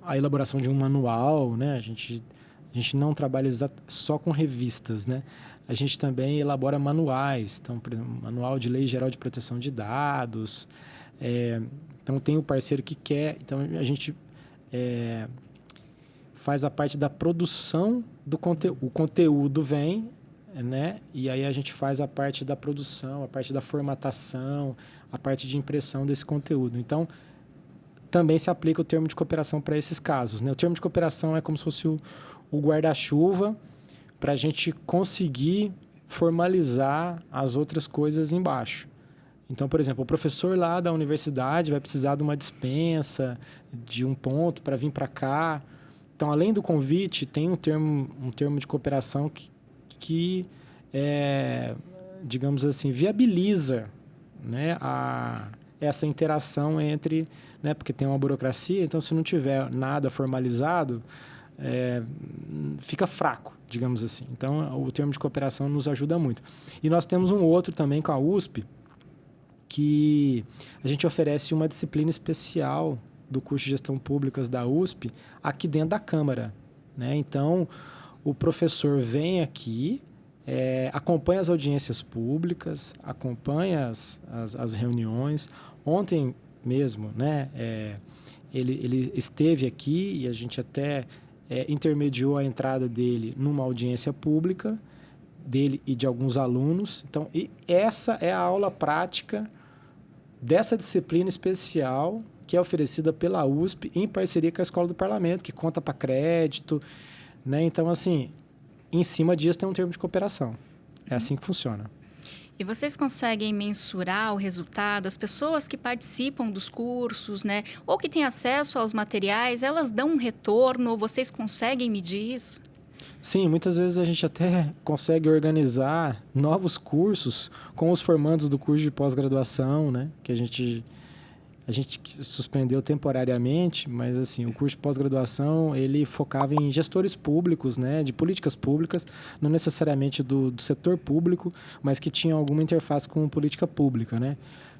a elaboração de um manual, né? A gente não trabalha só com revistas, né? A gente também elabora manuais. Então, por exemplo, Manual de Lei Geral de Proteção de Dados. Então, tem o parceiro que quer. Então, a gente faz a parte da produção do conteúdo. O conteúdo vem, né? E aí a gente faz a parte da produção, a parte da formatação, a parte de impressão desse conteúdo. Então, também se aplica o termo de cooperação para esses casos, né? O termo de cooperação é como se fosse o guarda-chuva para a gente conseguir formalizar as outras coisas embaixo. Então, por exemplo, o professor lá da universidade vai precisar de uma dispensa, de um ponto para vir para cá. Então, além do convite, tem um termo de cooperação que digamos assim, viabiliza, né, essa interação entre... Né, porque tem uma burocracia, então se não tiver nada formalizado, fica fraco, digamos assim. Então, o termo de cooperação nos ajuda muito. E nós temos um outro também com a USP, que a gente oferece uma disciplina especial do curso de Gestão Públicas da USP aqui dentro da Câmara, né? Então, o professor vem aqui, acompanha as audiências públicas, acompanha as reuniões. Ontem mesmo, né, ele esteve aqui e a gente até intermediou a entrada dele numa audiência pública, dele e de alguns alunos. Então, essa é a aula prática dessa disciplina especial que é oferecida pela USP em parceria com a Escola do Parlamento, que conta para crédito, né? Então, assim, em cima disso tem um termo de cooperação. É assim que funciona. E vocês conseguem mensurar o resultado? As pessoas que participam dos cursos, né, ou que têm acesso aos materiais, elas dão um retorno? Vocês conseguem medir isso? Sim, muitas vezes a gente até consegue organizar novos cursos com os formandos do curso de pós-graduação, né, que a gente suspendeu temporariamente, mas assim, o curso de pós-graduação, ele focava em gestores públicos, né, de políticas públicas, não necessariamente do setor público, mas que tinham alguma interface com política pública, né?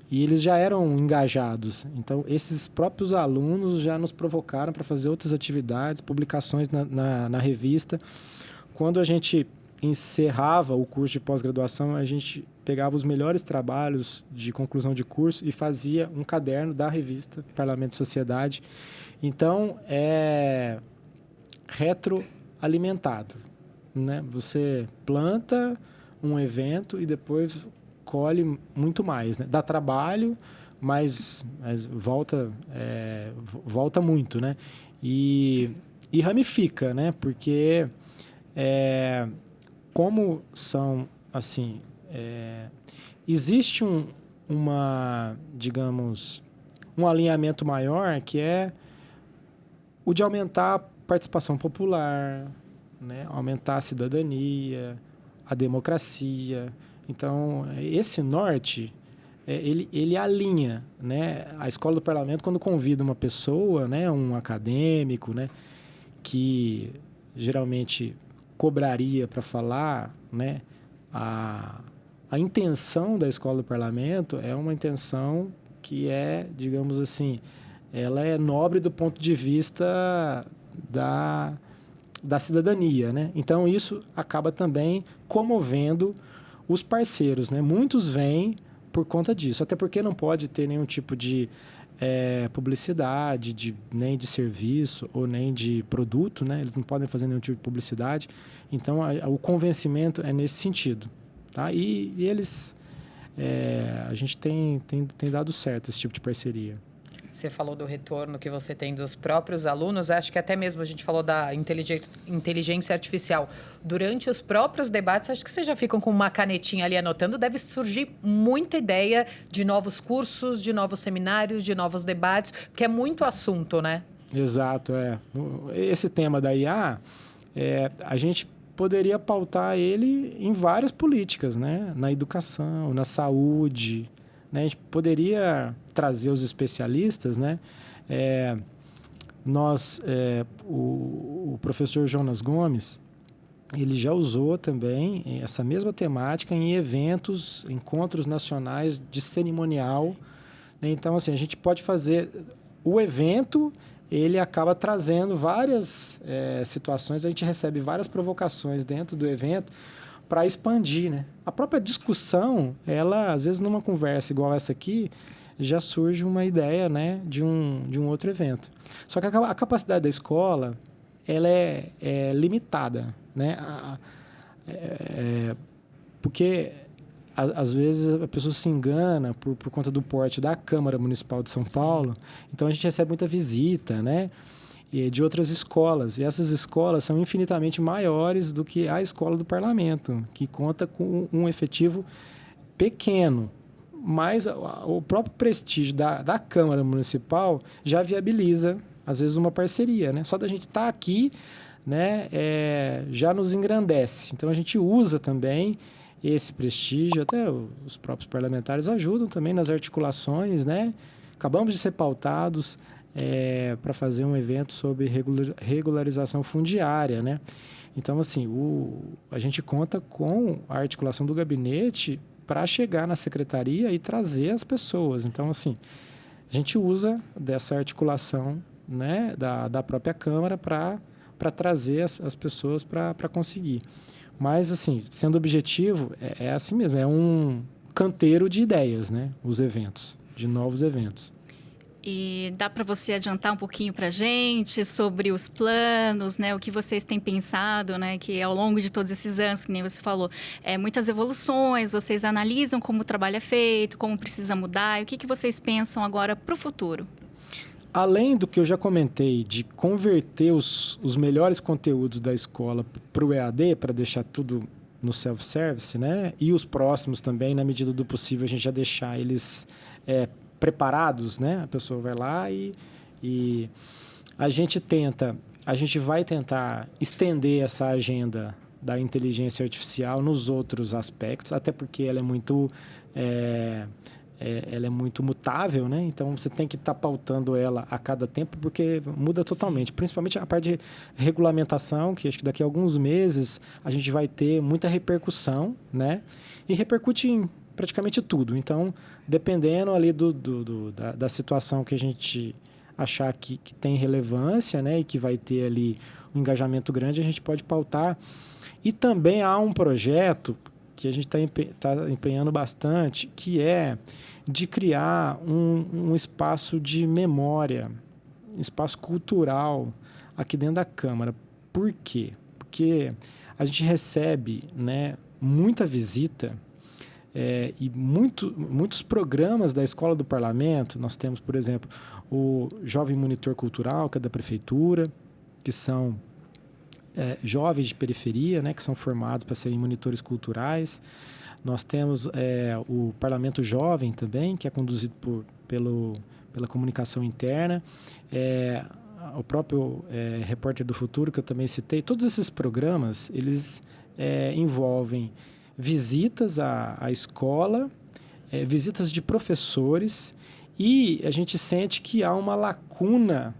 E eles já eram engajados. Então, esses próprios alunos já nos provocaram para fazer outras atividades, publicações na revista. Quando a gente encerrava o curso de pós-graduação, a gente pegava os melhores trabalhos de conclusão de curso e fazia um caderno da revista Parlamento e Sociedade. Então, é retroalimentado, né? Você planta um evento e depois colhe muito mais, né? Dá trabalho, mas volta muito, né? E ramifica, né? Porque como são, assim, existe digamos, um alinhamento maior, que é o de aumentar a participação popular, né? Aumentar a cidadania, a democracia. Então, esse norte, ele alinha, né? A Escola do Parlamento, quando convida uma pessoa, né? Um acadêmico, né? Que geralmente cobraria para falar, né? A intenção da Escola do Parlamento é uma intenção que digamos assim, ela é nobre do ponto de vista da cidadania, né? Então, isso acaba também comovendo os parceiros, né? Muitos vêm por conta disso, até porque não pode ter nenhum tipo de publicidade, nem de serviço ou nem de produto, né? Eles não podem fazer nenhum tipo de publicidade. Então, o convencimento é nesse sentido, tá? E eles... a gente tem dado certo esse tipo de parceria. Você falou do retorno que você tem dos próprios alunos. Acho que até mesmo a gente falou da inteligência artificial. Durante os próprios debates, acho que vocês já ficam com uma canetinha ali anotando. Deve surgir muita ideia de novos cursos, de novos seminários, de novos debates, porque é muito assunto, né? Exato, Esse tema da IA, a gente poderia pautar ele em várias políticas, né? Na educação, na saúde, né? A gente poderia trazer os especialistas, né? O professor Jonas Gomes, ele já usou também essa mesma temática em eventos, encontros nacionais de cerimonial, né? Então, assim, a gente pode fazer o evento, ele acaba trazendo várias situações, a gente recebe várias provocações dentro do evento para expandir, né? A própria discussão, ela, às vezes, numa conversa igual essa aqui, já surge uma ideia, né, de um outro evento. Só que a capacidade da escola, ela é limitada, né? Porque, às vezes, a pessoa se engana por conta do porte da Câmara Municipal de São Paulo. Então, a gente recebe muita visita, né, de outras escolas. E essas escolas são infinitamente maiores do que a Escola do Parlamento, que conta com um efetivo pequeno. Mas o próprio prestígio da Câmara Municipal já viabiliza, às vezes, uma parceria, né? Só da gente estar aqui, né, já nos engrandece. Então, a gente usa também esse prestígio, até os próprios parlamentares ajudam também nas articulações, né? Acabamos de ser pautados para fazer um evento sobre regularização fundiária, né? Então, assim, a gente conta com a articulação do gabinete para chegar na secretaria e trazer as pessoas. Então, assim, a gente usa dessa articulação, né, da própria Câmara para trazer as pessoas para conseguir. Mas, assim, sendo objetivo, é assim mesmo, é um canteiro de ideias, né, os eventos, de novos eventos. E dá para você adiantar um pouquinho para a gente sobre os planos, né? O que vocês têm pensado, né? Que ao longo de todos esses anos, que nem você falou, muitas evoluções, vocês analisam como o trabalho é feito, como precisa mudar, e o que vocês pensam agora para o futuro? Além do que eu já comentei, de converter os melhores conteúdos da escola para o EAD, para deixar tudo no self-service, né? E os próximos também, na medida do possível, a gente já deixar eles preparados, né? A pessoa vai lá e a gente vai tentar estender essa agenda da inteligência artificial nos outros aspectos, até porque ela é muito mutável, né? Então, você tem que estar pautando ela a cada tempo, porque muda totalmente. Principalmente a parte de regulamentação, que acho que daqui a alguns meses a gente vai ter muita repercussão, né? E repercute em praticamente tudo. Então, dependendo ali da situação que a gente achar que tem relevância, né? E que vai ter ali um engajamento grande, a gente pode pautar. E também há um projeto que a gente está empenhando bastante, que é de criar um espaço de memória, um espaço cultural aqui dentro da Câmara. Por quê? Porque a gente recebe, né, muita visita e muitos programas da Escola do Parlamento. Nós temos, por exemplo, o Jovem Monitor Cultural, que é da Prefeitura, que são jovens de periferia, né, que são formados para serem monitores culturais. Nós temos o Parlamento Jovem também, que é conduzido pela comunicação interna. O próprio Repórter do Futuro, que eu também citei. Todos esses programas, eles envolvem visitas à escola, visitas de professores, e a gente sente que há uma lacuna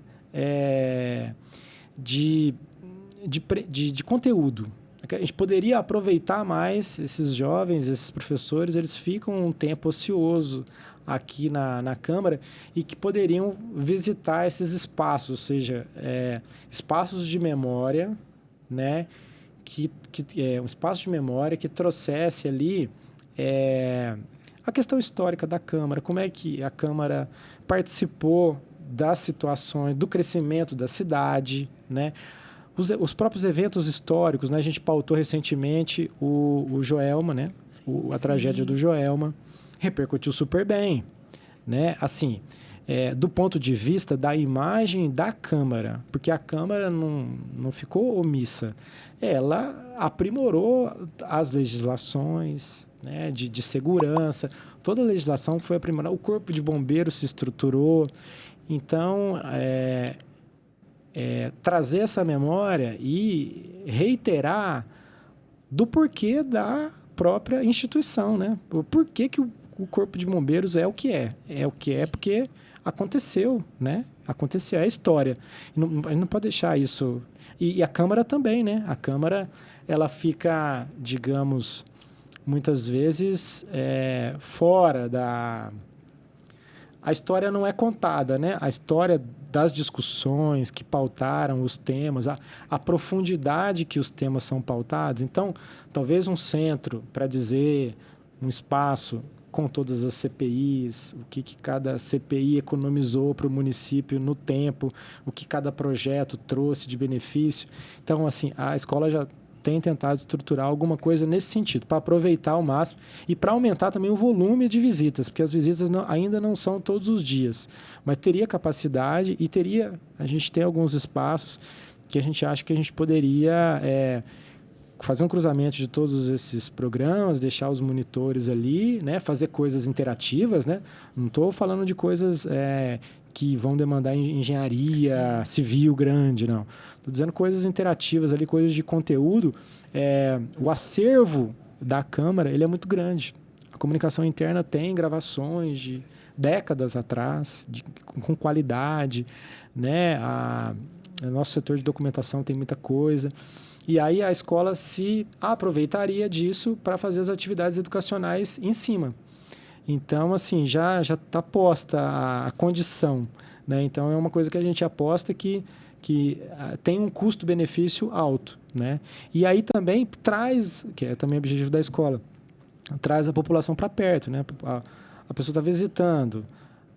de conteúdo. A gente poderia aproveitar mais esses jovens, esses professores, eles ficam um tempo ocioso aqui na Câmara e que poderiam visitar esses espaços, ou seja, espaços de memória, né? Um espaço de memória que trouxesse ali a questão histórica da Câmara, como é que a Câmara participou das situações, do crescimento da cidade, né? Os próprios eventos históricos, né? A gente pautou recentemente o Joelma, né? A tragédia do Joelma, repercutiu super bem, né? Assim, do ponto de vista da imagem da Câmara, porque a Câmara não ficou omissa, ela aprimorou as legislações, né? de segurança, toda a legislação foi aprimorada, o Corpo de Bombeiros se estruturou, então trazer essa memória e reiterar do porquê da própria instituição, né? O porquê que o Corpo de Bombeiros é o que é. É o que é porque aconteceu, né? Aconteceu, é a história. A gente não pode deixar isso... E a Câmara também, né? A Câmara, ela fica, digamos, muitas vezes fora da... A história não é contada, né? A história das discussões que pautaram os temas, a profundidade que os temas são pautados. Então, talvez um centro para dizer, um espaço com todas as CPIs, o que cada CPI economizou para o município no tempo, o que cada projeto trouxe de benefício. Então, assim, a escola já tem tentado estruturar alguma coisa nesse sentido, para aproveitar ao máximo e para aumentar também o volume de visitas, porque as visitas ainda não são todos os dias, mas teria capacidade e a gente tem alguns espaços que a gente acha que a gente poderia fazer um cruzamento de todos esses programas, deixar os monitores ali, né, fazer coisas interativas, né? Não estou falando de coisas que vão demandar engenharia civil grande, não. Estou dizendo coisas interativas ali, coisas de conteúdo. O acervo da Câmara, ele é muito grande. A comunicação interna tem gravações de décadas atrás, com qualidade, né? O nosso setor de documentação tem muita coisa. E aí a escola se aproveitaria disso para fazer as atividades educacionais em cima. Então, assim, já está posta a condição, né? Então, é uma coisa que a gente aposta que tem um custo-benefício alto, né? E aí também traz, que é também o objetivo da escola, traz a população para perto, né? A pessoa está visitando,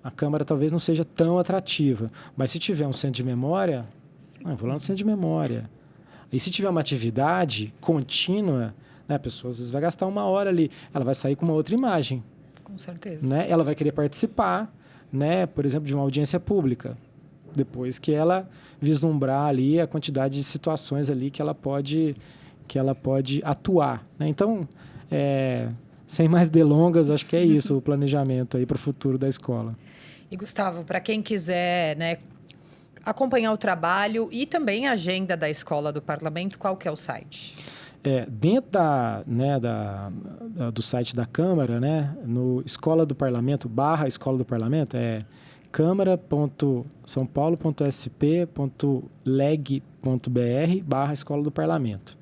a Câmara talvez não seja tão atrativa, mas se tiver um centro de memória, vou lá no centro de memória. E se tiver uma atividade contínua, né, a pessoa às vezes vai gastar 1 hora ali, ela vai sair com uma outra imagem. Com certeza. Né? Ela vai querer participar, né, por exemplo, de uma audiência pública, depois que ela vislumbrar ali a quantidade de situações ali que ela pode atuar. Né? Então, sem mais delongas, acho que é isso o planejamento aí para o futuro da escola. E, Gustavo, para quem quiser, né, acompanhar o trabalho e também a agenda da Escola do Parlamento, qual que é o site? Dentro do site da Câmara, né, no Escola do Parlamento, /Escola do Parlamento, câmara.saopaulo.sp.leg.br/Escola do Parlamento.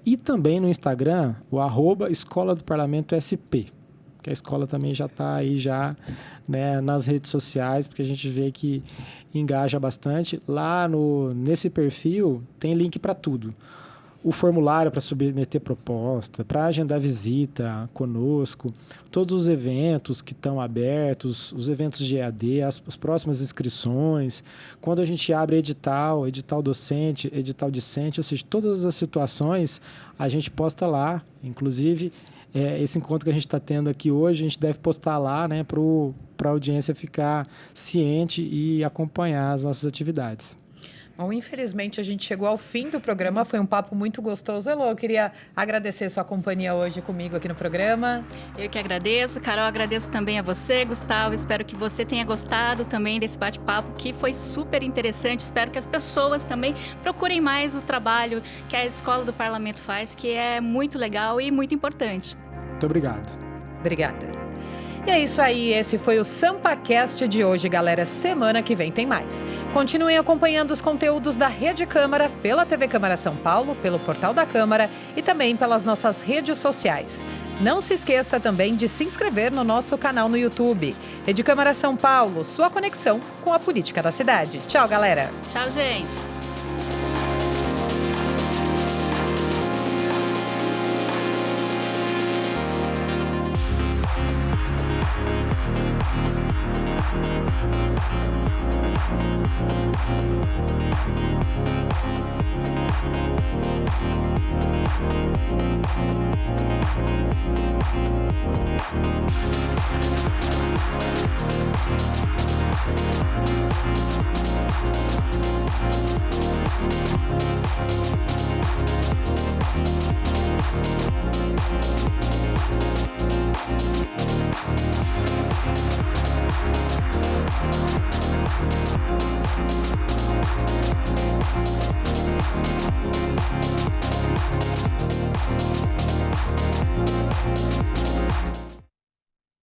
E também no Instagram, o @Escola do Parlamento SP, que a escola também já está aí né, nas redes sociais, porque a gente vê que engaja bastante. Lá nesse perfil tem link para tudo. o formulário para submeter proposta, para agendar visita conosco, todos os eventos que estão abertos, os eventos de EAD, as próximas inscrições, quando a gente abre edital docente, edital discente, ou seja, todas as situações a gente posta lá, inclusive esse encontro que a gente está tendo aqui hoje, a gente deve postar lá, né, para a audiência ficar ciente e acompanhar as nossas atividades. Bom, infelizmente a gente chegou ao fim do programa, foi um papo muito gostoso. Elô, eu queria agradecer sua companhia hoje comigo aqui no programa. Eu que agradeço, Carol, agradeço também a você, Gustavo, espero que você tenha gostado também desse bate-papo, que foi super interessante. Espero que as pessoas também procurem mais o trabalho que a Escola do Parlamento faz, que é muito legal e muito importante. Muito obrigado. Obrigada. E é isso aí, esse foi o SampaCast de hoje, galera. Semana que vem tem mais. Continuem acompanhando os conteúdos da Rede Câmara, pela TV Câmara São Paulo, pelo portal da Câmara e também pelas nossas redes sociais. Não se esqueça também de se inscrever no nosso canal no YouTube. Rede Câmara São Paulo, sua conexão com a política da cidade. Tchau, galera. Tchau, gente.